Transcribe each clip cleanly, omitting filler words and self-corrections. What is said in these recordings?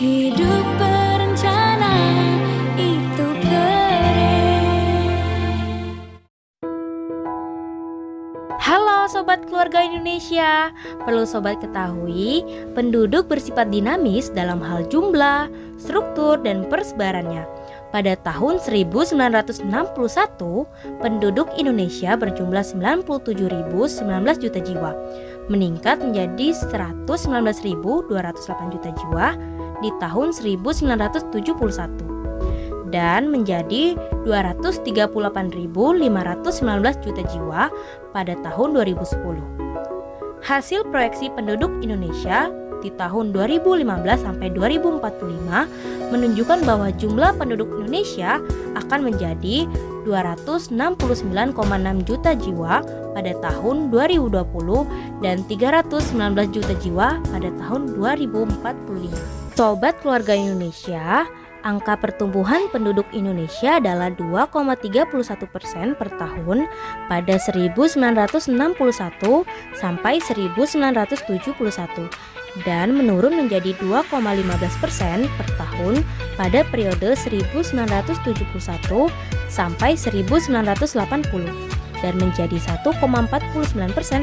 Hidup berencana itu keren. Halo Sobat Keluarga Indonesia, perlu Sobat ketahui, penduduk bersifat dinamis dalam hal jumlah, struktur, dan persebarannya. Pada tahun 1961, penduduk Indonesia berjumlah 97.019 juta jiwa, meningkat menjadi 119.208 juta jiwa di tahun 1971 dan menjadi 238.519 juta jiwa pada tahun 2010. Hasil proyeksi penduduk Indonesia di tahun 2015 sampai 2045 menunjukkan bahwa jumlah penduduk Indonesia akan menjadi 269,6 juta jiwa pada tahun 2020 dan 319 juta jiwa pada tahun 2045. Sobat Keluarga Indonesia, angka pertumbuhan penduduk Indonesia adalah 2,31% per tahun pada 1961 sampai 1971 dan menurun menjadi 2,15% per tahun pada periode 1971 sampai 1980 dan menjadi 1,49%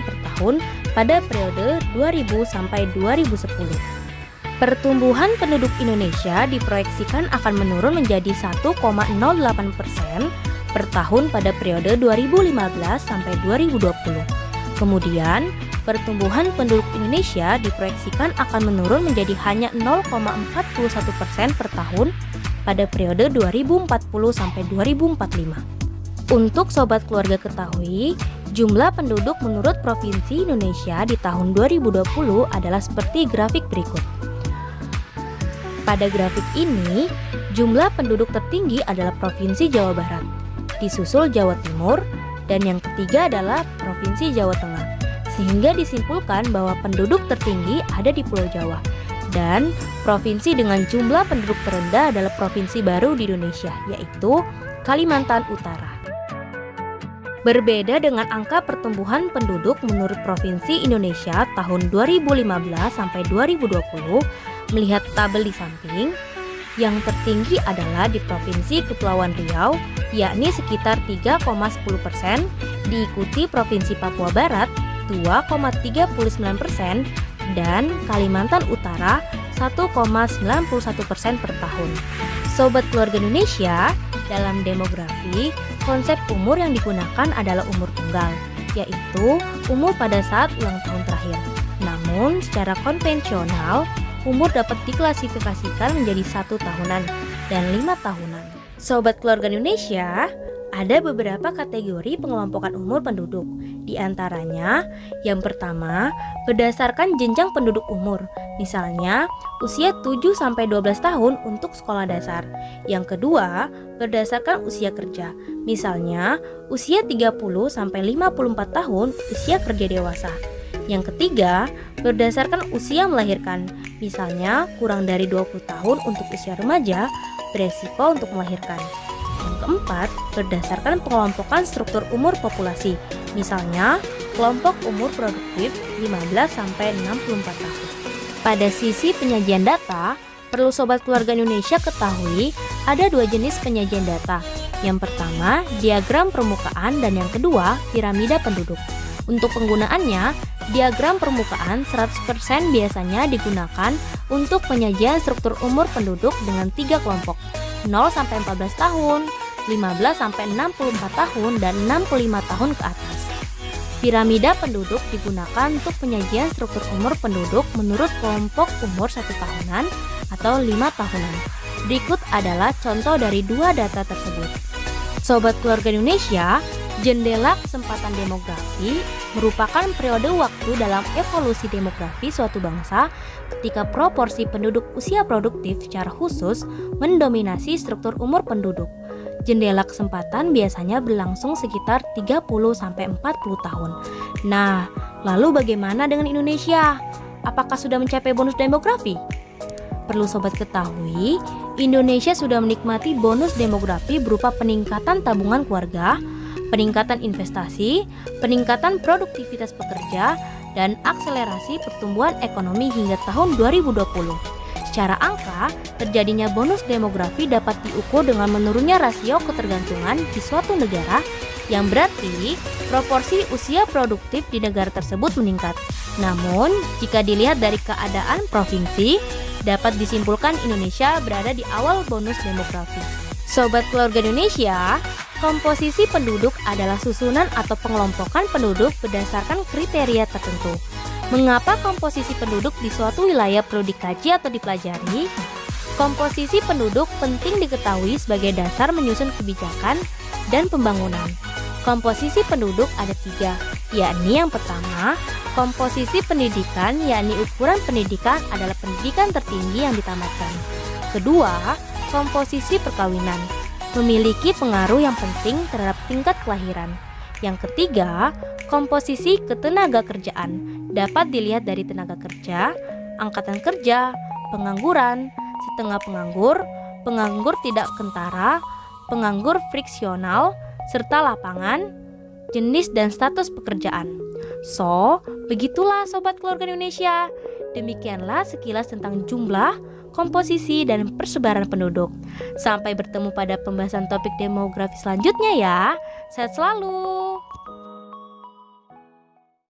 per tahun pada periode 2000 sampai 2010. Pertumbuhan penduduk Indonesia diproyeksikan akan menurun menjadi 1,08% per tahun pada periode 2015 sampai 2020. Kemudian, pertumbuhan penduduk Indonesia diproyeksikan akan menurun menjadi hanya 0,41% per tahun pada periode 2040 sampai 2045. Untuk Sobat Keluarga ketahui, jumlah penduduk menurut Provinsi Indonesia di tahun 2020 adalah seperti grafik berikut. Pada grafik ini, jumlah penduduk tertinggi adalah Provinsi Jawa Barat, disusul Jawa Timur, dan yang ketiga adalah Provinsi Jawa Tengah. Sehingga disimpulkan bahwa penduduk tertinggi ada di Pulau Jawa, dan provinsi dengan jumlah penduduk terendah adalah provinsi baru di Indonesia, yaitu Kalimantan Utara. Berbeda dengan angka pertumbuhan penduduk menurut Provinsi Indonesia tahun 2015 sampai 2020, melihat tabel di samping, yang tertinggi adalah di Provinsi Kepulauan Riau, yakni sekitar 3,10%, diikuti Provinsi Papua Barat 2,39% dan Kalimantan Utara 1,91% per tahun. Sobat Keluarga Indonesia, dalam demografi, konsep umur yang digunakan adalah umur tunggal, yaitu umur pada saat ulang tahun terakhir. Namun, secara konvensional, umur dapat diklasifikasikan menjadi 1 tahunan dan 5 tahunan. Sobat Keluarga Indonesia, ada beberapa kategori pengelompokan umur penduduk. Di antaranya, yang pertama, berdasarkan jenjang penduduk umur. Misalnya, usia 7-12 tahun untuk sekolah dasar. Yang kedua, berdasarkan usia kerja. Misalnya, usia 30-54 tahun usia kerja dewasa. Yang ketiga, berdasarkan usia melahirkan. Misalnya, kurang dari 20 tahun untuk usia remaja, beresiko untuk melahirkan. Yang keempat, berdasarkan pengelompokan struktur umur populasi. Misalnya, kelompok umur produktif 15-64 tahun. Pada sisi penyajian data, perlu Sobat Keluarga Indonesia ketahui ada 2 jenis penyajian data. Yang pertama, diagram permukaan dan yang kedua, piramida penduduk. Untuk penggunaannya, diagram permukaan 100% biasanya digunakan untuk penyajian struktur umur penduduk dengan 3 kelompok, 0-14 tahun, 15-64 tahun, dan 65 tahun ke atas. Piramida penduduk digunakan untuk penyajian struktur umur penduduk menurut kelompok umur 1 tahunan atau 5 tahunan. Berikut adalah contoh dari 2 data tersebut. Sobat Keluarga Indonesia, jendela kesempatan demografi merupakan periode waktu dalam evolusi demografi suatu bangsa ketika proporsi penduduk usia produktif secara khusus mendominasi struktur umur penduduk. Jendela kesempatan biasanya berlangsung sekitar 30-40 tahun. Nah, lalu bagaimana dengan Indonesia? Apakah sudah mencapai bonus demografi? Perlu Sobat ketahui, Indonesia sudah menikmati bonus demografi berupa peningkatan tabungan keluarga, peningkatan investasi, peningkatan produktivitas pekerja, dan akselerasi pertumbuhan ekonomi hingga tahun 2020. Secara angka, terjadinya bonus demografi dapat diukur dengan menurunnya rasio ketergantungan di suatu negara, yang berarti proporsi usia produktif di negara tersebut meningkat. Namun, jika dilihat dari keadaan provinsi, dapat disimpulkan Indonesia berada di awal bonus demografi. Sobat Keluarga Indonesia, komposisi penduduk adalah susunan atau pengelompokan penduduk berdasarkan kriteria tertentu. Mengapa komposisi penduduk di suatu wilayah perlu dikaji atau dipelajari? Komposisi penduduk penting diketahui sebagai dasar menyusun kebijakan dan pembangunan. Komposisi penduduk ada 3, yakni yang pertama, komposisi pendidikan, yakni ukuran pendidikan adalah pendidikan tertinggi yang ditamatkan. Kedua, komposisi perkawinan, memiliki pengaruh yang penting terhadap tingkat kelahiran. Yang ketiga, komposisi ketenaga kerjaan, dapat dilihat dari tenaga kerja, angkatan kerja, pengangguran, setengah penganggur, penganggur tidak kentara, penganggur friksional, serta lapangan, jenis dan status pekerjaan. So, begitulah Sobat Keluarga Indonesia. Demikianlah sekilas tentang jumlah, komposisi, dan persebaran penduduk. Sampai bertemu pada pembahasan topik demografi selanjutnya ya. Sehat selalu.